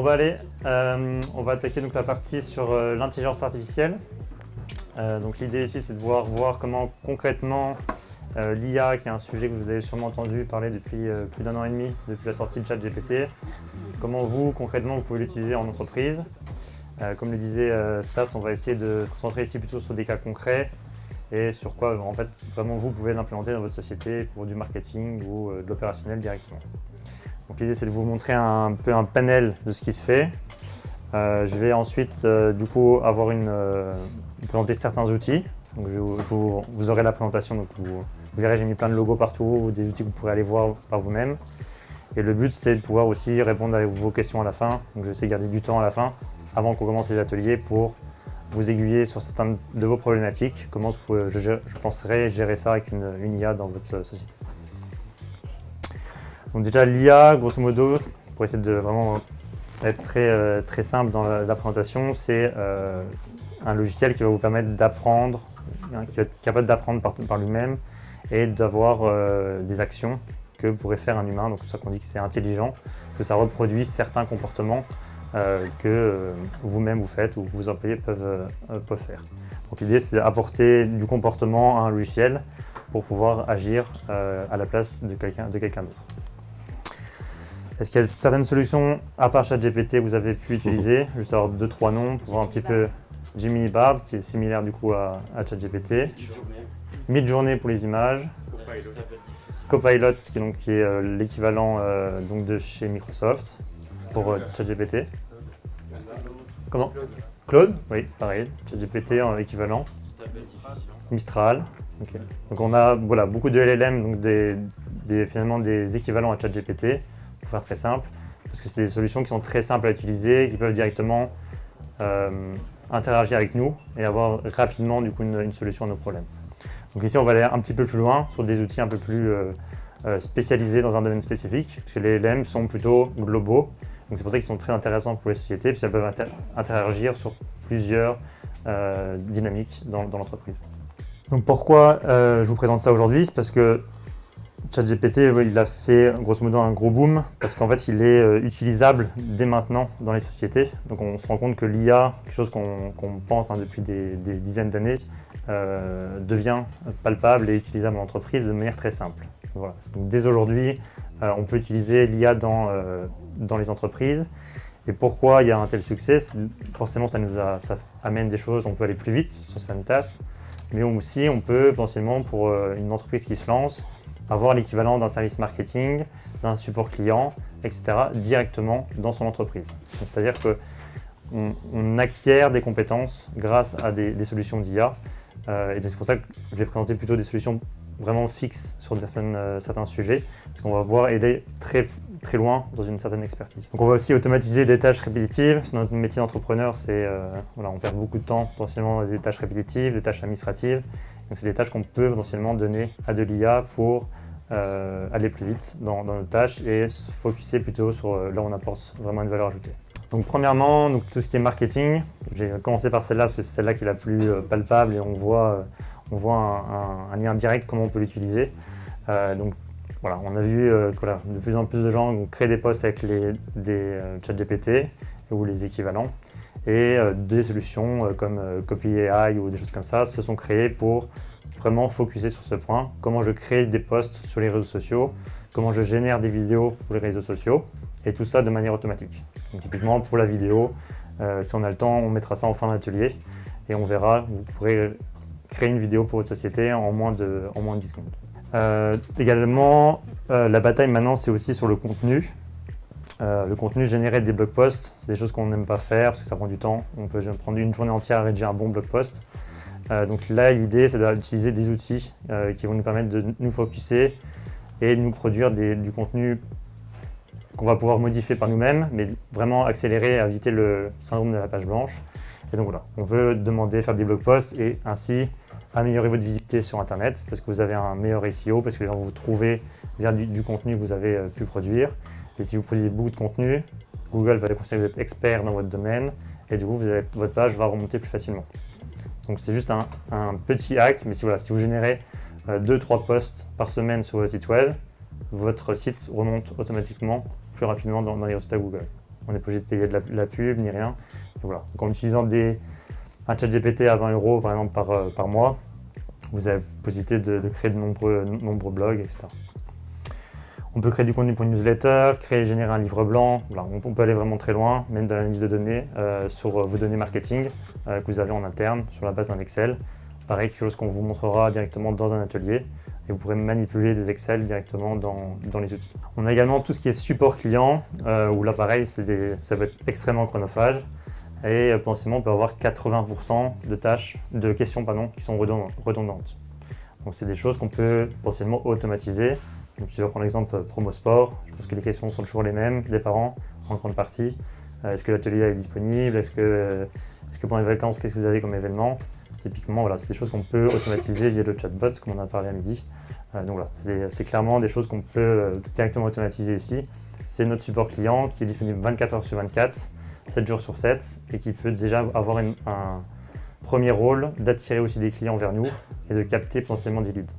On va attaquer donc la partie sur l'intelligence artificielle. Donc l'idée ici, c'est de voir comment concrètement l'IA, qui est un sujet que vous avez sûrement entendu parler depuis plus d'1 an et demi, depuis la sortie de ChatGPT, comment vous, concrètement, vous pouvez l'utiliser en entreprise. Comme le disait Stas, on va essayer de se concentrer ici plutôt sur des cas concrets et sur quoi, en fait, vraiment vous pouvez l'implémenter dans votre société pour du marketing ou de l'opérationnel directement. Donc l'idée, c'est de vous montrer un peu un panel de ce qui se fait. Je vais ensuite, du coup, avoir présenter certains outils. Donc vous aurez la présentation, donc vous verrez, j'ai mis plein de logos partout, des outils que vous pourrez aller voir par vous-même. Et le but, c'est de pouvoir aussi répondre à vos questions à la fin. Donc je vais essayer de garder du temps à la fin, avant qu'on commence les ateliers, pour vous aiguiller sur certaines de vos problématiques, comment je penserais gérer ça avec une IA dans votre société. Donc déjà, l'IA, grosso modo, pour essayer de vraiment être très simple dans la présentation, c'est un logiciel qui va vous permettre d'apprendre, qui va être capable d'apprendre par lui-même et d'avoir des actions que pourrait faire un humain. Donc c'est pour ça qu'on dit que c'est intelligent, parce que ça reproduit certains comportements que vous-même vous faites ou que vos employés peuvent faire. Donc l'idée, c'est d'apporter du comportement à un logiciel pour pouvoir agir à la place de quelqu'un d'autre. Est-ce qu'il y a certaines solutions, à part ChatGPT, que vous avez pu utiliser? Juste avoir 2-3 noms pour voir un petit peu. Gemini Bard, qui est similaire du coup à ChatGPT. Midjourney pour les images. Copilot, qui est l'équivalent de chez Microsoft pour ChatGPT. Comment? Claude? Oui, pareil. ChatGPT en équivalent. Mistral. Okay. Donc on a beaucoup de LLM, donc finalement des équivalents à ChatGPT, pour faire très simple, parce que c'est des solutions qui sont très simples à utiliser, qui peuvent directement interagir avec nous et avoir rapidement du coup une solution à nos problèmes. Donc ici, on va aller un petit peu plus loin sur des outils un peu plus spécialisés dans un domaine spécifique, parce que les LLM sont plutôt globaux. Donc c'est pour ça qu'ils sont très intéressants pour les sociétés, puisqu'ils peuvent interagir sur plusieurs dynamiques dans l'entreprise. Donc pourquoi je vous présente ça aujourd'hui? C'est parce que ChatGPT, il a fait grosso modo un gros boom parce qu'en fait il est utilisable dès maintenant dans les sociétés. Donc on se rend compte que l'IA, quelque chose qu'on pense depuis des dizaines d'années, devient palpable et utilisable en entreprise de manière très simple. Voilà. Donc dès aujourd'hui, on peut utiliser l'IA dans les entreprises. Et pourquoi il y a un tel succès? Forcément, ça amène des choses, on peut aller plus vite sur certaines tâches, mais aussi on peut potentiellement, pour une entreprise qui se lance, avoir l'équivalent d'un service marketing, d'un support client, etc. directement dans son entreprise. C'est-à-dire qu'on acquiert des compétences grâce à des solutions d'IA. Et c'est pour ça que je vais présenter plutôt des solutions vraiment fixes sur certains sujets, parce qu'on va pouvoir aider très loin dans une certaine expertise. Donc on va aussi automatiser des tâches répétitives. Dans notre métier d'entrepreneur, on perd beaucoup de temps potentiellement dans des tâches répétitives, des tâches administratives. Donc c'est des tâches qu'on peut potentiellement donner à de l'IA pour aller plus vite dans nos tâches et se focuser plutôt sur là où on apporte vraiment une valeur ajoutée. Donc premièrement, tout ce qui est marketing, j'ai commencé par celle-là parce que c'est celle-là qui est la plus palpable et on voit un lien direct comment on peut l'utiliser. Donc voilà, on a vu que de plus en plus de gens créent des posts avec des ChatGPT ou les équivalents. Et des solutions comme Copy AI ou des choses comme ça se sont créées pour vraiment focuser sur ce point. Comment je crée des posts sur les réseaux sociaux, comment je génère des vidéos pour les réseaux sociaux, et tout ça de manière automatique. Donc, typiquement pour la vidéo, si on a le temps, on mettra ça en fin d'atelier et on verra, vous pourrez créer une vidéo pour votre société en moins de 10 secondes. Également, la bataille maintenant, c'est aussi sur le contenu. Le contenu généré des blog posts, c'est des choses qu'on n'aime pas faire parce que ça prend du temps. On peut prendre une journée entière à rédiger un bon blog post. Donc là, l'idée, c'est d'utiliser des outils qui vont nous permettre de nous focuser et de nous produire du contenu qu'on va pouvoir modifier par nous-mêmes, mais vraiment accélérer, éviter le syndrome de la page blanche. Et donc voilà, on veut faire des blog posts et ainsi améliorer votre visibilité sur Internet parce que vous avez un meilleur SEO, parce que les gens vont vous trouver via du contenu que vous avez pu produire. Et si vous produisez beaucoup de contenu, Google va considérer que vous êtes expert dans votre domaine et du coup, votre page va remonter plus facilement. Donc c'est juste un petit hack, mais si vous générez 2-3 posts par semaine sur votre site web, votre site remonte automatiquement plus rapidement dans les résultats Google. On n'est pas obligé de payer de la pub ni rien. Et voilà. Donc en utilisant un ChatGPT à 20 € par exemple par mois, vous avez la possibilité de créer de nombreux blogs, etc. On peut créer du contenu pour une newsletter, générer un livre blanc. Voilà, on peut aller vraiment très loin, même dans l'analyse de données, sur vos données marketing que vous avez en interne, sur la base d'un Excel. Pareil, quelque chose qu'on vous montrera directement dans un atelier. Et vous pourrez manipuler des Excel directement dans les outils. On a également tout ce qui est support client, où là pareil, ça va être extrêmement chronophage. Et potentiellement, on peut avoir 80% de questions qui sont redondantes. Donc c'est des choses qu'on peut potentiellement automatiser. Donc, si je prends l'exemple promo sport, je pense que les questions sont toujours les mêmes des parents en grande partie. Est-ce que l'atelier est disponible? Est-ce que pendant les vacances, qu'est-ce que vous avez comme événement? Typiquement, voilà, c'est des choses qu'on peut automatiser via le chatbot, comme on a parlé à midi. Donc voilà, c'est clairement des choses qu'on peut directement automatiser ici. C'est notre support client qui est disponible 24 heures sur 24, 7 jours sur 7, et qui peut déjà avoir un premier rôle d'attirer aussi des clients vers nous et de capter potentiellement des leads.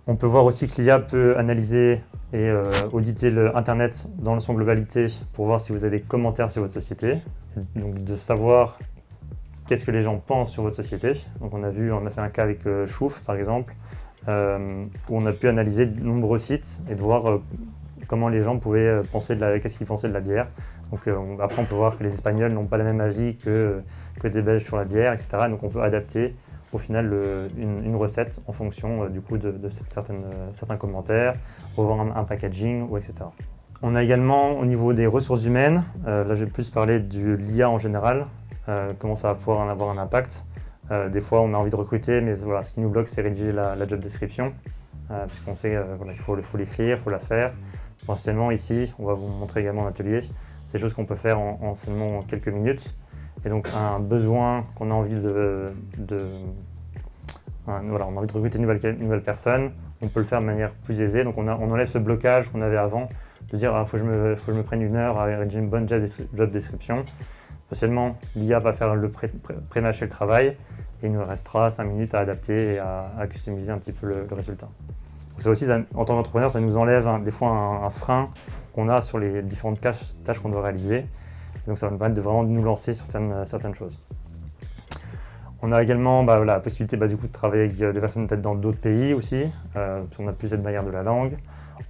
On peut voir aussi que l'IA peut analyser et auditer l'Internet dans son globalité pour voir si vous avez des commentaires sur votre société. Donc de savoir qu'est-ce que les gens pensent sur votre société. Donc on a fait un cas avec Chouf par exemple, où on a pu analyser de nombreux sites et de voir comment les gens pouvaient qu'est-ce qu'ils pensaient de la bière. Donc après on peut voir que les Espagnols n'ont pas le même avis que des Belges sur la bière, etc. Donc on peut adapter au final une recette en fonction du coup de certains commentaires, revoir un packaging, etc. On a également au niveau des ressources humaines, là je vais plus parler de l'IA en général, comment ça va pouvoir en avoir un impact. Des fois on a envie de recruter, mais voilà, ce qui nous bloque c'est rédiger la job description, puisqu'on sait voilà, qu'il faut l'écrire, il faut la faire. Potentiellement ici, on va vous montrer également en atelier, c'est des choses qu'on peut faire en seulement quelques minutes. Et donc un besoin qu'on a envie voilà, on a envie de recruter une nouvelle personne, on peut le faire de manière plus aisée. Donc on enlève ce blocage qu'on avait avant, de dire faut que je me prenne 1 heure à rédiger une bonne job description. Potentiellement, l'IA va faire le pré-mâcher le travail et il nous restera 5 minutes à adapter et à customiser un petit peu le résultat. Ça aussi, en tant qu'entrepreneur, ça nous enlève des fois un frein qu'on a sur les différentes tâches qu'on doit réaliser. Donc ça va nous permettre de vraiment nous lancer sur certaines choses. On a également la possibilité du coup, de travailler avec des personnes peut-être dans d'autres pays aussi, parce qu'on a plus cette barrière de la langue.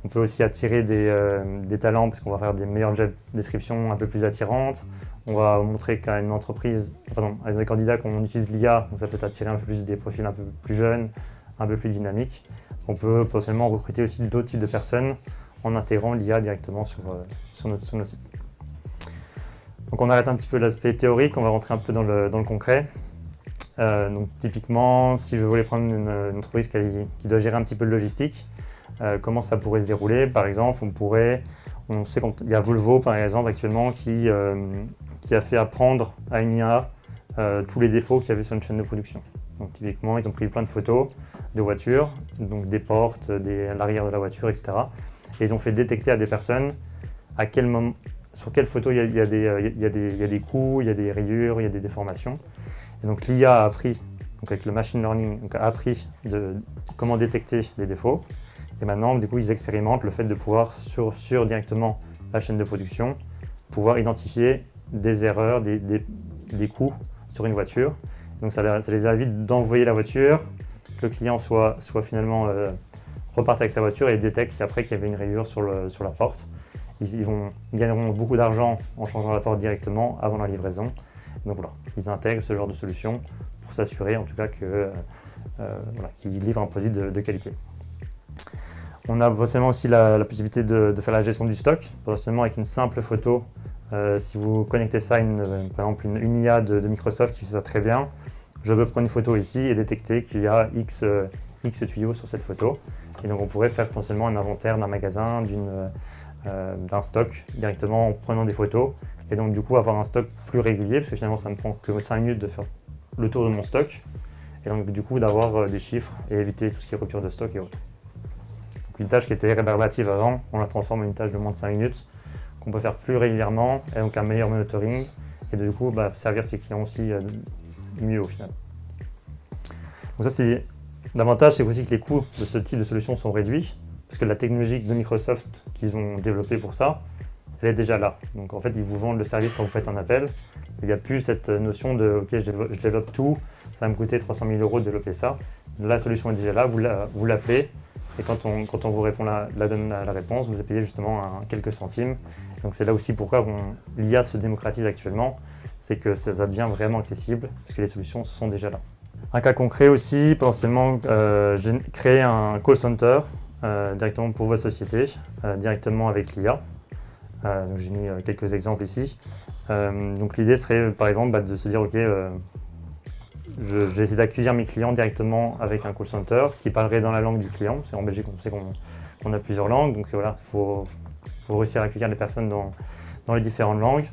On peut aussi attirer des talents parce qu'on va faire des meilleures job descriptions un peu plus attirantes. On va montrer qu'à une entreprise, à des candidats qu'on utilise l'IA, donc ça peut attirer un peu plus des profils un peu plus jeunes, un peu plus dynamiques. On peut potentiellement recruter aussi d'autres types de personnes en intégrant l'IA directement sur notre site. Donc on arrête un petit peu l'aspect théorique, on va rentrer un peu dans le concret. Donc typiquement, si je voulais prendre une entreprise qui doit gérer un petit peu de logistique, comment ça pourrait se dérouler? Par exemple, on sait qu'il y a Volvo par exemple actuellement qui a fait apprendre à une IA tous les défauts qu'il y avait sur une chaîne de production. Donc typiquement, ils ont pris plein de photos de voitures, donc des portes, l'arrière de la voiture, etc. Et ils ont fait détecter à des personnes à quel moment, sur quelle photo il y a des coups, il y a des rayures, il y a des déformations. Et donc l'IA a appris, donc avec le machine learning, a appris de comment détecter les défauts. Et maintenant, du coup, ils expérimentent le fait de pouvoir, sur directement la chaîne de production, pouvoir identifier des erreurs, des coups sur une voiture. Donc ça les évite d'envoyer la voiture, que le client soit finalement reparte avec sa voiture et détecte qu'après qu'il y avait une rayure sur la porte. Ils gagneront beaucoup d'argent en changeant la porte directement avant la livraison. Donc voilà, ils intègrent ce genre de solution pour s'assurer en tout cas qu'ils livrent un produit de qualité. On a potentiellement aussi la possibilité de faire la gestion du stock, potentiellement avec une simple photo. Si vous connectez ça par exemple une IA de Microsoft qui fait ça très bien, je peux prendre une photo ici et détecter qu'il y a X tuyaux sur cette photo. Et donc on pourrait faire potentiellement un inventaire d'un magasin, d'un stock directement en prenant des photos. Et donc du coup avoir un stock plus régulier, parce que finalement ça ne me prend que 5 minutes de faire le tour de mon stock. Et donc du coup d'avoir des chiffres et éviter tout ce qui est rupture de stock et autres. Donc une tâche qui était rébarbative avant, on la transforme en une tâche de moins de 5 minutes, qu'on peut faire plus régulièrement, et donc un meilleur monitoring, et du coup servir ses clients aussi mieux au final. Donc ça c'est l'avantage, c'est aussi que les coûts de ce type de solution sont réduits, parce que la technologie de Microsoft qu'ils ont développée pour ça, elle est déjà là. Donc en fait, ils vous vendent le service quand vous faites un appel. Il n'y a plus cette notion de ok, je développe tout, ça va me coûter 300 000 € de développer ça. La solution est déjà là, vous l'appelez et quand on vous répond la réponse, vous avez payé justement quelques centimes. Donc c'est là aussi pourquoi l'IA se démocratise actuellement, c'est que ça devient vraiment accessible parce que les solutions sont déjà là. Un cas concret aussi, potentiellement, j'ai créé un call center directement pour votre société, directement avec l'IA. J'ai mis quelques exemples ici. Donc l'idée serait par exemple de se dire ok, je vais essayer d'accueillir mes clients directement avec un call center qui parlerait dans la langue du client. Parce qu'en Belgique, on sait qu'on a plusieurs langues, donc voilà, il faut réussir à accueillir les personnes dans les différentes langues.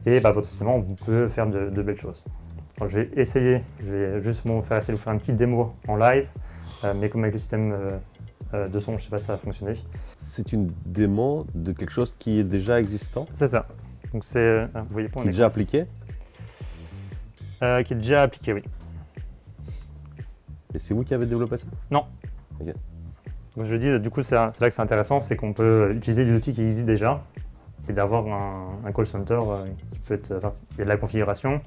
Et potentiellement, on peut faire de belles choses. Alors, je vais juste essayer de vous faire une petite démo en live, mais comme avec le système de son, je ne sais pas si ça va fonctionner. C'est une démo de quelque chose qui est déjà existant? C'est ça. Donc c'est, vous voyez pas, qui est déjà appliqué? Qui est déjà appliqué, oui. Et c'est vous qui avez développé ça? Non. Okay. Donc je dis, du coup, c'est là que c'est intéressant, c'est qu'on peut utiliser des outils qui existent déjà et d'avoir un call center qui peut être, il y a de la configuration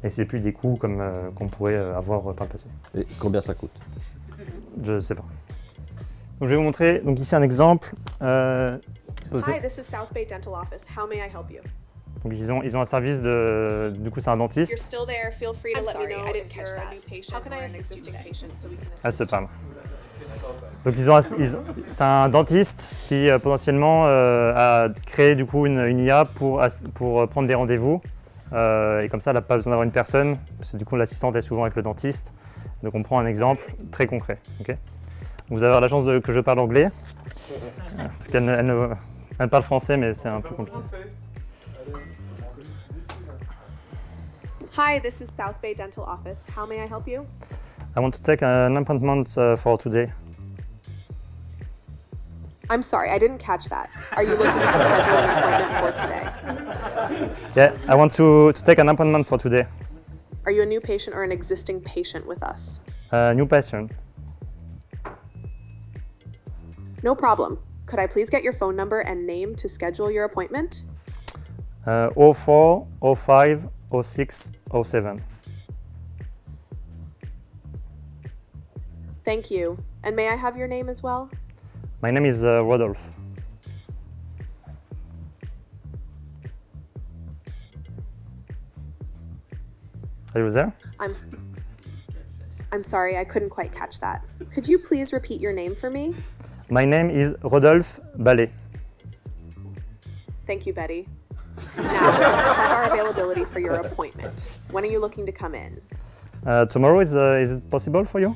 et c'est plus des coûts comme qu'on pourrait avoir par le passé. Et combien ça coûte? Je ne sais pas. Donc je vais vous montrer donc ici un exemple. Hi, this is South Bay Dental Office. How may I help you? Donc ils ont un service du coup c'est un If you're dentiste. still there, feel free to let me know if you're a new patient or an existing patient so we can Elle se assist. parle. Donc c'est un dentiste qui potentiellement a créé du coup une IA pour prendre des rendez-vous et comme ça elle n'a pas besoin d'avoir une personne parce que du coup l'assistante est souvent avec le dentiste. Donc on prend un exemple très concret. Okay, vous avez la chance que je parle anglais parce qu'elle parle français mais c'est un peu compliqué. Hi, this is South Bay Dental Office. How may I help you? I want to take an appointment for today. I'm sorry, I didn't catch that. Are you looking to schedule an appointment for today? Yeah, I want to take an appointment for today. Are you a new patient or an existing patient with us? New patient. No problem. Could I please get your phone number and name to schedule your appointment? 04 05 06 07. Thank you. And may I have your name as well? My name is Rodolphe. Are you there? I'm sorry, I couldn't quite catch that. Could you please repeat your name for me? My name is Rodolphe Ballet. Thank you, Betty. Now, let's check our availability for your appointment. When are you looking to come in? Tomorrow is it possible for you?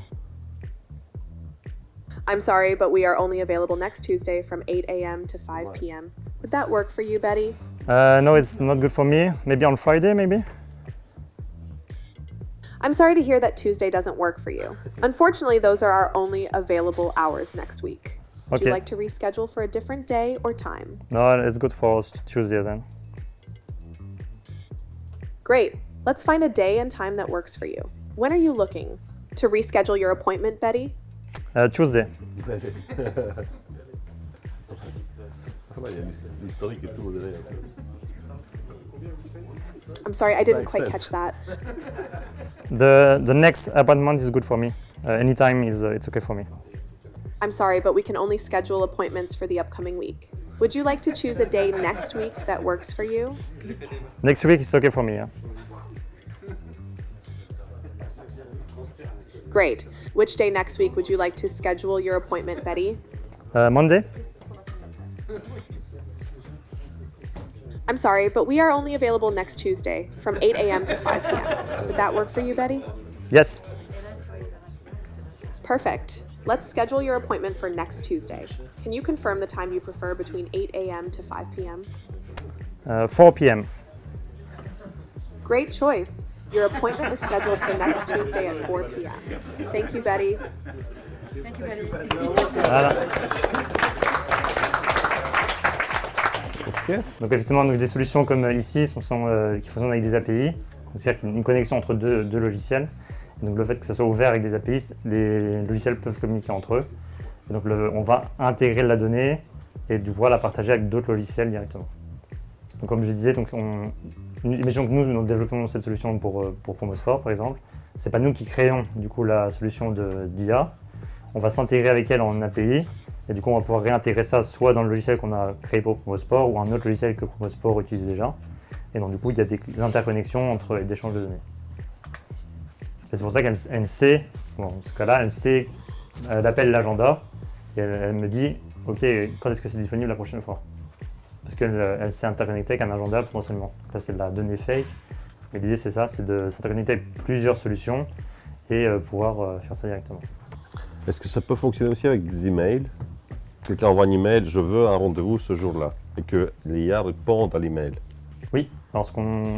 I'm sorry, but we are only available next Tuesday from 8 a.m. to 5 p.m. Would that work for you, Betty? No, it's not good for me. Maybe on Friday, maybe? I'm sorry to hear that Tuesday doesn't work for you. Unfortunately, those are our only available hours next week. Would you Okay. like to reschedule for a different day or time? No, it's good for us Tuesday then. Great. Let's find a day and time that works for you. When are you looking to reschedule your appointment, Betty? Tuesday. I'm sorry, I didn't quite catch that. The next appointment is good for me. Anytime it's okay for me. I'm sorry, but we can only schedule appointments for the upcoming week. Would you like to choose a day next week that works for you? Next week it's okay for me. Yeah? Great. Which day next week would you like to schedule your appointment, Betty? Monday? I'm sorry, but we are only available next Tuesday from 8 a.m. to 5 p.m. Would that work for you, Betty? Yes. Perfect. Let's schedule your appointment for next Tuesday. Can you confirm the time you prefer between 8 a.m. to 5 p.m.? 4 p.m. Great choice. Your appointment is scheduled for next Tuesday at 4 p.m. Thank you, Betty. Voilà. Donc effectivement, donc, des solutions comme ici qui fonctionnent avec des API, c'est-à-dire qu'il y a une connexion entre deux logiciels. Et donc le fait que ça soit ouvert avec des API, les logiciels peuvent communiquer entre eux. Et donc on va intégrer la donnée et pouvoir la partager avec d'autres logiciels directement. Donc, comme je disais, imaginons que nous développons cette solution pour Promosport, par exemple. C'est pas nous qui créons du coup la solution d'IA. On va s'intégrer avec elle en API et du coup on va pouvoir réintégrer ça soit dans le logiciel qu'on a créé pour Promosport ou un autre logiciel que Promosport utilise déjà. Et donc du coup il y a des interconnexions entre les échanges de données. Et c'est pour ça qu'elle sait, dans ce cas-là, elle appelle l'agenda et elle me dit ok, quand est-ce que c'est disponible la prochaine fois? Parce qu'elle s'est interconnectée avec un agenda potentiellement. Là c'est de la donnée fake. Mais l'idée c'est ça, c'est de s'interconnecter avec plusieurs solutions et pouvoir faire ça directement. Est-ce que ça peut fonctionner aussi avec des emails? Quelqu'un envoie un email, je veux un rendez-vous ce jour-là, et que l'IA réponde à l'email. Oui, alors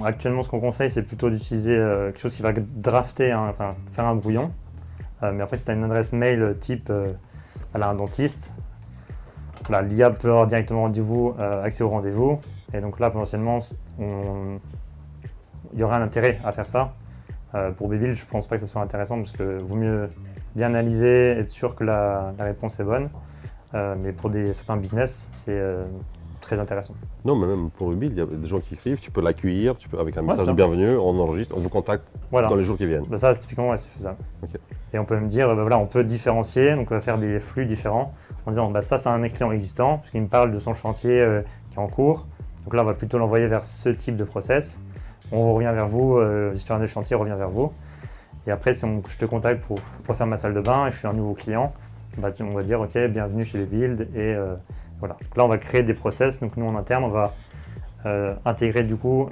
actuellement ce qu'on conseille c'est plutôt d'utiliser quelque chose qui va drafter, faire un brouillon. Mais après si tu as une adresse mail type un dentiste, l'IA peut avoir directement accès au rendez-vous. Et donc là potentiellement il y aura un intérêt à faire ça. Pour Bébil, je ne pense pas que ça soit intéressant parce que vaut mieux bien analyser, être sûr que la réponse est bonne. Mais pour certains business, c'est très intéressant. Non, mais même pour Bébil, il y a des gens qui écrivent, tu peux l'accueillir, avec un message de bienvenue, on enregistre, on vous contacte dans les jours qui viennent. Ça, typiquement, c'est faisable. Okay. Et on peut me dire, on peut différencier, donc on va faire des flux différents en disant, ça c'est un client existant, parce qu'il me parle de son chantier qui est en cours. Donc là, on va plutôt l'envoyer vers ce type de process. On revient vers vous, gestionnaire de chantier revient vers vous. Et après, si je te contacte pour faire ma salle de bain et je suis un nouveau client, on va dire ok, bienvenue chez les builds et voilà. Donc là, on va créer des process. Donc nous en interne, on va intégrer du coup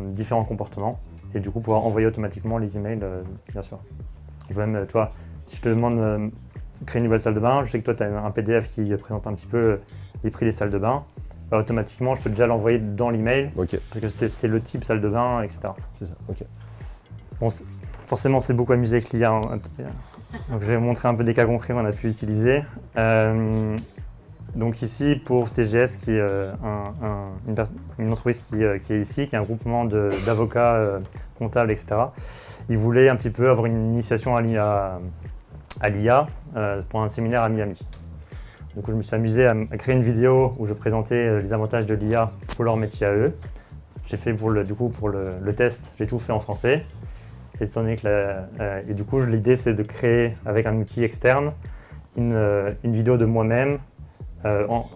différents comportements et du coup pouvoir envoyer automatiquement les emails, bien sûr. On peut même, toi, si je te demande créer une nouvelle salle de bain, je sais que toi tu as un PDF qui présente un petit peu les prix des salles de bain. Automatiquement, je peux déjà l'envoyer dans l'email parce que c'est le type salle de bain, etc. C'est ça, ok. Bon, forcément, c'est beaucoup amusé avec l'IA. Donc, je vais montrer un peu des cas concrets qu'on a pu utiliser. Donc ici, pour TGS, qui est une entreprise qui est ici, qui est un groupement d'avocats, comptables, etc. Ils voulaient un petit peu avoir une initiation à l'IA pour un séminaire à Miami. Donc je me suis amusé à créer une vidéo où je présentais les avantages de l'IA pour leur métier à eux. J'ai fait pour le test, j'ai tout fait en français. Et du coup, l'idée c'est de créer avec un outil externe une vidéo de moi-même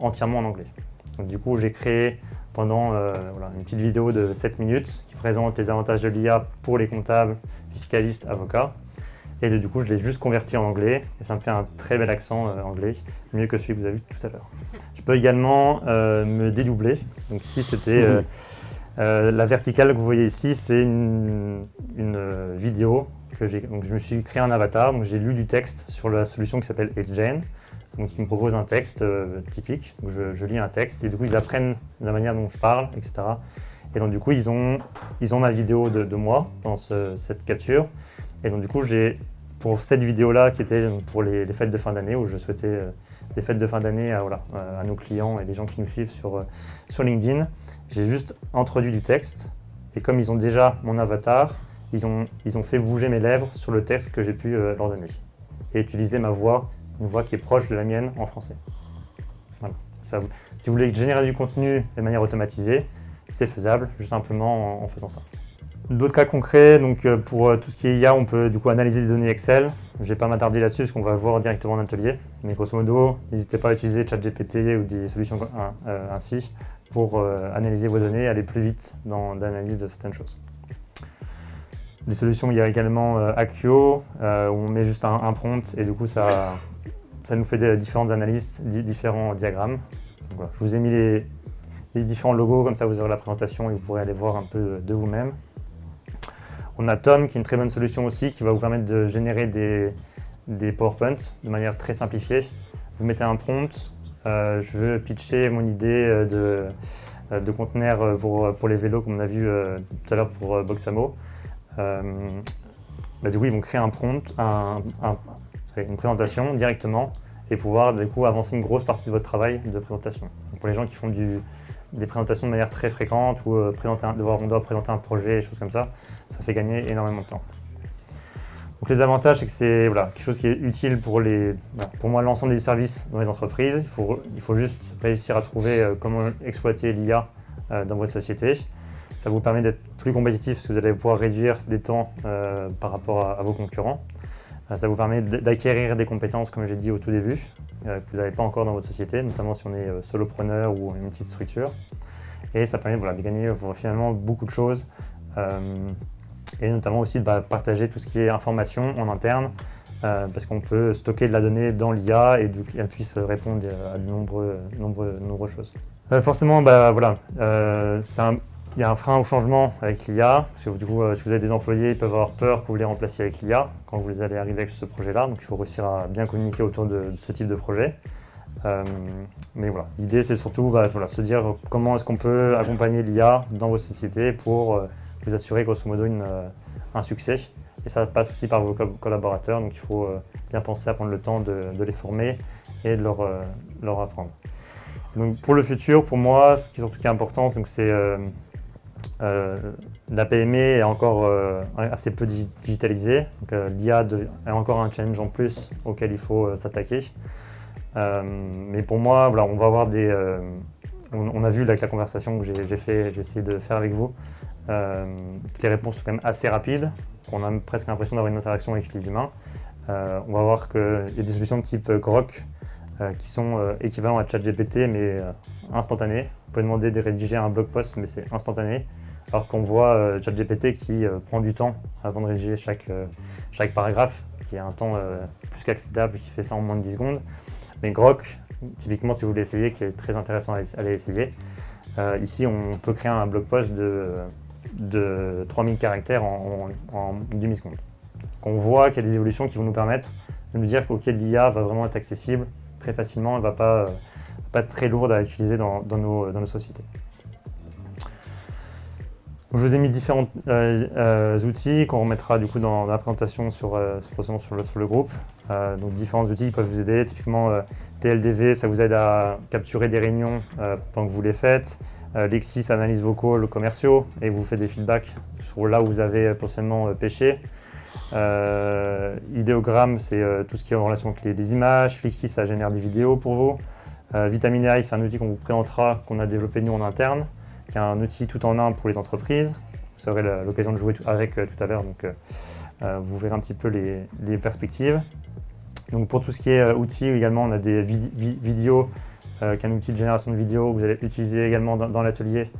entièrement en anglais. Donc, du coup, j'ai créé pendant une petite vidéo de 7 minutes qui présente les avantages de l'IA pour les comptables, fiscalistes, avocats. Et du coup, je l'ai juste converti en anglais et ça me fait un très bel accent anglais, mieux que celui que vous avez vu tout à l'heure. Je peux également me dédoubler. Donc ici, c'était la verticale que vous voyez ici, c'est une vidéo que donc je me suis créé un avatar. Donc j'ai lu du texte sur la solution qui s'appelle HeyGen, donc ils me proposent un texte typique. Donc je lis un texte et du coup ils apprennent la manière dont je parle, etc. Et donc du coup ils ont ma vidéo de moi dans cette capture. Et donc du coup, pour cette vidéo-là, qui était pour les fêtes de fin d'année, où je souhaitais des fêtes de fin d'année à nos clients et des gens qui nous suivent sur LinkedIn, j'ai juste introduit du texte. Et comme ils ont déjà mon avatar, ils ont fait bouger mes lèvres sur le texte que j'ai pu leur donner. Et utiliser ma voix, une voix qui est proche de la mienne en français. Voilà. Si vous voulez générer du contenu de manière automatisée, c'est faisable, juste simplement en faisant ça. D'autres cas concrets, donc pour tout ce qui est IA, on peut du coup analyser des données Excel. Je ne vais pas m'attarder là-dessus parce qu'on va le voir directement en atelier. Mais grosso modo, n'hésitez pas à utiliser ChatGPT ou des solutions ainsi pour analyser vos données et aller plus vite dans l'analyse de certaines choses. Des solutions, il y a également Accio, où on met juste un prompt et du coup ça nous fait des différentes analyses, différents diagrammes. Donc, voilà. Je vous ai mis les différents logos, comme ça vous aurez la présentation et vous pourrez aller voir un peu de vous-même. On a Tom qui est une très bonne solution aussi qui va vous permettre de générer des PowerPoint de manière très simplifiée. Vous mettez un prompt, je veux pitcher mon idée de conteneur pour les vélos comme on a vu tout à l'heure pour Boxamo. Du coup ils vont créer un prompt, une présentation directement et pouvoir du coup avancer une grosse partie de votre travail de présentation. Donc, pour les gens qui font des présentations de manière très fréquente ou on doit présenter un projet et choses comme ça, ça fait gagner énormément de temps. Donc les avantages, c'est que c'est quelque chose qui est utile pour moi l'ensemble des services dans les entreprises. Il faut juste réussir à trouver comment exploiter l'IA dans votre société. Ça vous permet d'être plus compétitif parce que vous allez pouvoir réduire des temps par rapport à vos concurrents. Ça vous permet d'acquérir des compétences, comme j'ai dit au tout début, que vous n'avez pas encore dans votre société, notamment si on est solopreneur ou une petite structure. Et ça permet de gagner finalement beaucoup de choses, et notamment aussi de partager tout ce qui est information en interne, parce qu'on peut stocker de la donnée dans l'IA et qu'elle puisse répondre à de nombreuses choses. Forcément, il y a un frein au changement avec l'IA, parce que du coup, si vous avez des employés, ils peuvent avoir peur que vous les remplaciez avec l'IA quand vous allez arriver avec ce projet-là. Donc il faut réussir à bien communiquer autour de ce type de projet. Mais voilà, l'idée c'est surtout se dire comment est-ce qu'on peut accompagner l'IA dans vos sociétés pour vous assurer grosso modo un succès. Et ça passe aussi par vos collaborateurs, donc il faut bien penser à prendre le temps de les former et de leur apprendre. Donc pour le futur, pour moi, ce qui est surtout important, c'est la PME est encore assez peu digitalisée. L'IA est encore un challenge en plus auquel il faut s'attaquer. Mais pour moi, on va avoir on a vu avec la conversation que j'ai essayé de faire avec vous, que les réponses sont quand même assez rapides, qu'on a presque l'impression d'avoir une interaction avec les humains. On va voir qu'il y a des solutions de type Grok qui sont équivalents à ChatGPT mais instantanés. Vous pouvez demander de rédiger un blog post mais c'est instantané. Alors qu'on voit ChatGPT qui prend du temps avant de rédiger chaque paragraphe, qui a un temps plus qu'acceptable, qui fait ça en moins de 10 secondes. Mais Grok, typiquement si vous voulez essayer, qui est très intéressant à aller essayer, ici on peut créer un blog post de 3000 caractères en demi-seconde. On voit qu'il y a des évolutions qui vont nous permettre de nous dire que l'IA va vraiment être accessible très facilement, elle ne va pas être très lourde à utiliser dans nos sociétés. Je vous ai mis différents outils qu'on remettra du coup dans la présentation sur le groupe. Donc différents outils qui peuvent vous aider. Typiquement TLDV, ça vous aide à capturer des réunions pendant que vous les faites. Lexis, analyse vos calls commerciaux et vous fait des feedbacks sur là où vous avez potentiellement pêché. Idéogramme, c'est tout ce qui est en relation avec les images. Flicky, ça génère des vidéos pour vous. Vitamin AI, c'est un outil qu'on vous présentera, qu'on a développé nous en interne, qui est un outil tout en un pour les entreprises. Vous aurez l'occasion de jouer avec tout à l'heure, donc vous verrez un petit peu les perspectives. Donc pour tout ce qui est outils également, on a des vidéos, qui est un outil de génération de vidéos que vous allez utiliser également dans l'atelier,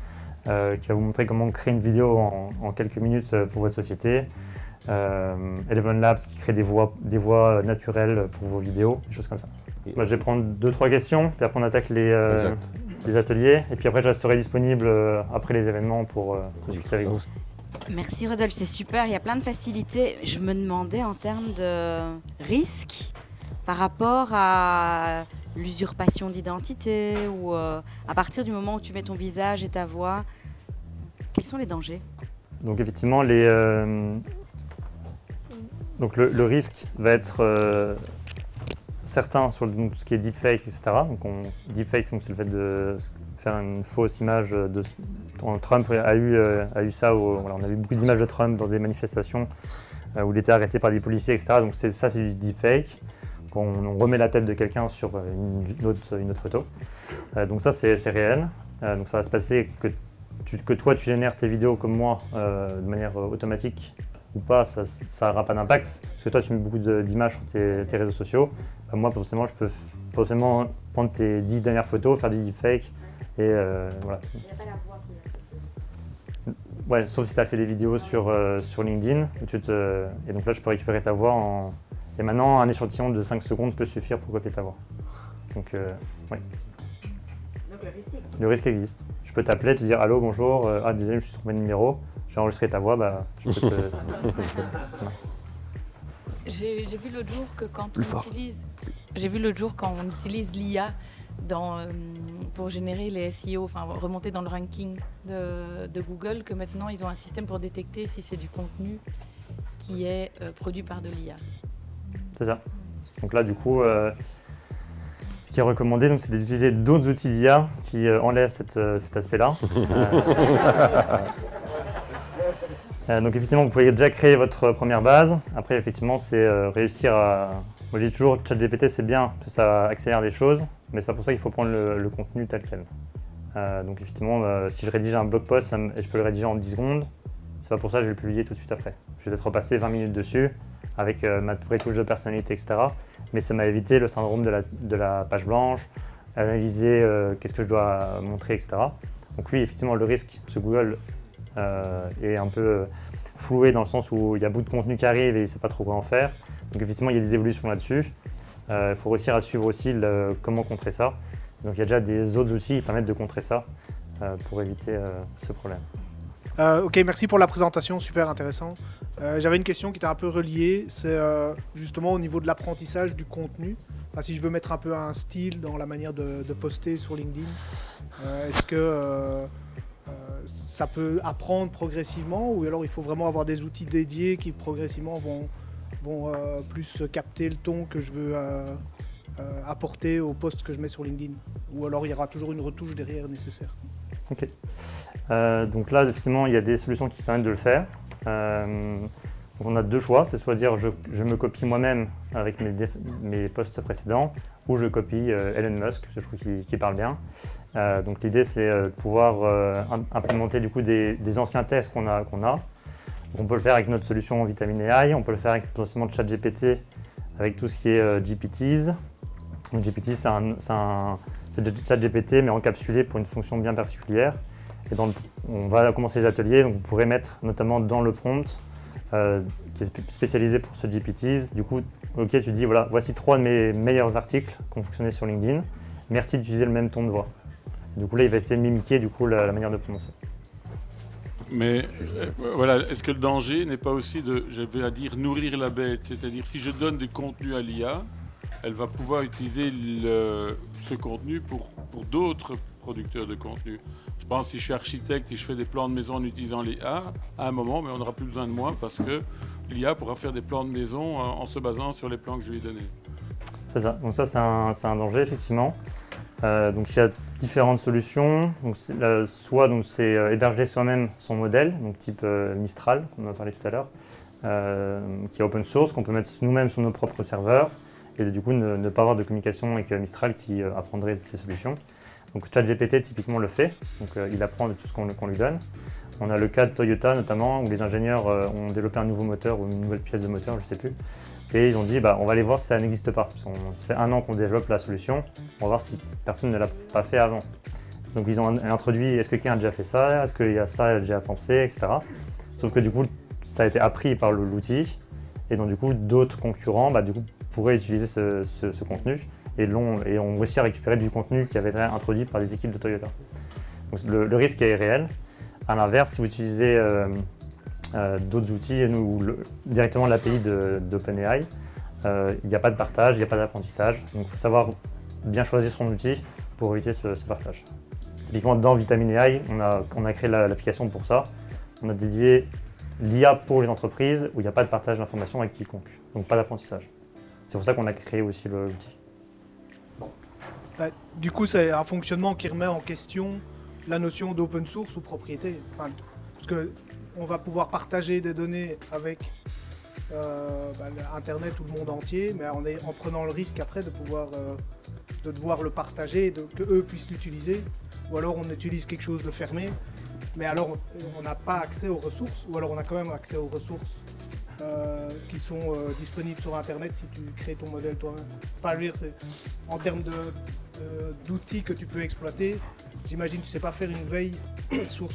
qui va vous montrer comment créer une vidéo en quelques minutes pour votre société. Eleven Labs qui crée des voix naturelles pour vos vidéos, des choses comme ça. Moi, je vais prendre 2-3 questions, puis après on attaque les ateliers, et puis après je resterai disponible après les événements pour discuter avec vous. Merci Rodolphe, c'est super, il y a plein de facilités. Je me demandais en termes de risque par rapport à l'usurpation d'identité ou à partir du moment où tu mets ton visage et ta voix, quels sont les dangers? Donc effectivement, donc le risque va être certain sur tout ce qui est deepfake, etc. Deepfake, c'est le fait de faire une fausse image de Trump a eu ça. On a vu beaucoup d'images de Trump dans des manifestations où il était arrêté par des policiers, etc. Donc ça, c'est du deepfake. On remet la tête de quelqu'un sur une autre photo. Donc ça, c'est réel. Donc ça va se passer que toi, tu génères tes vidéos comme moi de manière automatique ou pas, ça n'aura pas d'impact. Parce que toi, tu mets beaucoup d'images sur tes réseaux sociaux. Moi, potentiellement, je peux prendre tes 10 dernières photos, faire du deepfake et voilà. Il n'y a pas la voix qui est associée. Ouais, sauf si tu as fait des vidéos sur LinkedIn. Et donc là, je peux récupérer ta voix Et maintenant, un échantillon de 5 secondes peut suffire pour copier ta voix. Donc, oui. Donc le risque existe. Je peux t'appeler, te dire « Allô, bonjour, désolé, je me suis trompé de numéro. J'ai enregistré ta voix, je peux te... » J'ai vu l'autre jour que quand on utilise l'IA pour générer les SEO, enfin remonter dans le ranking de Google, que maintenant ils ont un système pour détecter si c'est du contenu qui est produit par de l'IA. C'est ça. Donc là, du coup, ce qui est recommandé, c'est d'utiliser d'autres outils d'IA qui enlèvent cet aspect-là. Donc effectivement, vous pouvez déjà créer votre première base. Après, effectivement, c'est réussir à... Moi, je dis toujours, ChatGPT, c'est bien, ça accélère les choses, mais c'est pas pour ça qu'il faut prendre le contenu tel quel. Donc effectivement, si je rédige un blog post et je peux le rédiger en 10 secondes, c'est pas pour ça que je vais le publier tout de suite après. Je vais peut-être repasser 20 minutes dessus avec ma vraie touche de personnalité, etc. Mais ça m'a évité le syndrome de la page blanche, analyser qu'est-ce que je dois montrer, etc. Donc oui, effectivement, le risque sur Google est un peu floué dans le sens où il y a beaucoup de contenu qui arrive et il ne sait pas trop quoi en faire. Donc effectivement, il y a des évolutions là-dessus. Il faut réussir à suivre aussi comment contrer ça. Donc il y a déjà des autres outils qui permettent de contrer ça pour éviter ce problème. Ok, merci pour la présentation, super intéressant. J'avais une question qui était un peu reliée, c'est justement au niveau de l'apprentissage du contenu. Enfin, si je veux mettre un peu un style dans la manière de poster sur LinkedIn, est-ce que ça peut apprendre progressivement ou alors il faut vraiment avoir des outils dédiés qui progressivement vont plus capter le ton que je veux apporter au post que je mets sur LinkedIn? Ou alors il y aura toujours une retouche derrière nécessaire? Ok. Donc là, effectivement, il y a des solutions qui permettent de le faire. Donc on a deux choix, c'est soit dire je me copie moi-même avec mes posts précédents, ou je copie Elon Musk, je trouve qu'il parle bien. Donc l'idée c'est de pouvoir implémenter du coup des anciens tests qu'on a. Donc, on peut le faire avec notre solution Vitamine AI, on peut le faire avec potentiellement ChatGPT, avec tout ce qui est GPTs. Donc GPT c'est ChatGPT mais encapsulé pour une fonction bien particulière. Et on va commencer les ateliers, donc vous pourrez mettre notamment dans le prompt qui est spécialisé pour ce GPTs. Du coup, ok, tu dis voilà, voici 3 de mes meilleurs articles qui ont fonctionné sur LinkedIn. Merci d'utiliser le même ton de voix. Du coup là, il va essayer de mimiquer du coup la manière de prononcer. Mais voilà, est-ce que le danger n'est pas aussi de, je vais dire, nourrir la bête? C'est-à-dire si je donne du contenu à l'IA, elle va pouvoir utiliser ce contenu pour d'autres producteurs de contenu. Je pense que si je suis architecte et je fais des plans de maison en utilisant l'IA, à un moment, mais on n'aura plus besoin de moi parce que l'IA pourra faire des plans de maison en se basant sur les plans que je lui ai donnés. C'est ça. Donc ça, c'est un danger, effectivement. Donc il y a différentes solutions. Donc, soit c'est héberger soi-même son modèle, donc type Mistral, qu'on a parlé tout à l'heure, qui est open source, qu'on peut mettre nous-mêmes sur nos propres serveurs, et du coup ne pas avoir de communication avec Mistral qui apprendrait de ces solutions. Donc ChatGPT typiquement le fait, donc il apprend de tout ce qu'on lui donne. On a le cas de Toyota notamment, où les ingénieurs ont développé un nouveau moteur ou une nouvelle pièce de moteur, je ne sais plus. Et ils ont dit, on va aller voir si ça n'existe pas. Ça fait 1 an qu'on développe la solution, on va voir si personne ne l'a pas fait avant. Donc ils ont introduit, est-ce que quelqu'un a déjà fait ça, est-ce qu'il y a ça déjà pensé, etc. Sauf que du coup, ça a été appris par l'outil, et donc du coup, d'autres concurrents pourraient utiliser ce contenu, et ont réussi à récupérer du contenu qui avait été introduit par des équipes de Toyota. Donc le risque est réel. À l'inverse, si vous utilisez d'autres outils ou directement l'API d'OpenAI, il n'y a pas de partage, il n'y a pas d'apprentissage. Donc il faut savoir bien choisir son outil pour éviter ce partage. Typiquement dans Vitamine AI, on a créé l'application pour ça. On a dédié l'IA pour les entreprises où il n'y a pas de partage d'informations avec quiconque, donc pas d'apprentissage. C'est pour ça qu'on a créé aussi l'outil. Du coup, c'est un fonctionnement qui remet en question la notion d'open source ou propriété. Enfin, parce qu'on va pouvoir partager des données avec Internet ou le monde entier, mais en prenant le risque après de devoir le partager et que eux puissent l'utiliser. Ou alors on utilise quelque chose de fermé, mais alors on n'a pas accès aux ressources, ou alors on a quand même accès aux ressources qui sont disponibles sur Internet si tu crées ton modèle toi-même. Enfin, je veux dire, en termes d'outils que tu peux exploiter, j'imagine que tu ne sais pas faire une veille sur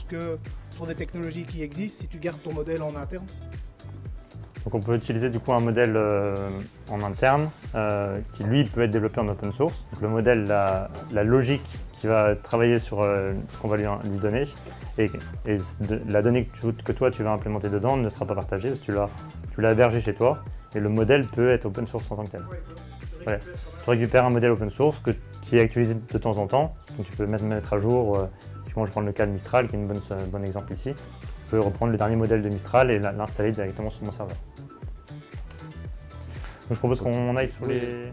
des technologies qui existent si tu gardes ton modèle en interne. Donc on peut utiliser du coup un modèle en interne qui lui peut être développé en open source. Donc le modèle, la logique qui va travailler sur ce qu'on va lui donner et la donnée que toi tu vas implémenter dedans ne sera pas partagée parce que tu l'as hébergé chez toi et le modèle peut être open source en tant que tel. Ouais. Tu récupères un modèle open source qui est actualisé de temps en temps, donc tu peux mettre à jour, typiquement je prends le cas de Mistral qui est un bon exemple ici. Je peux reprendre le dernier modèle de Mistral et l'installer directement sur mon serveur. Donc je propose qu'on aille sur les...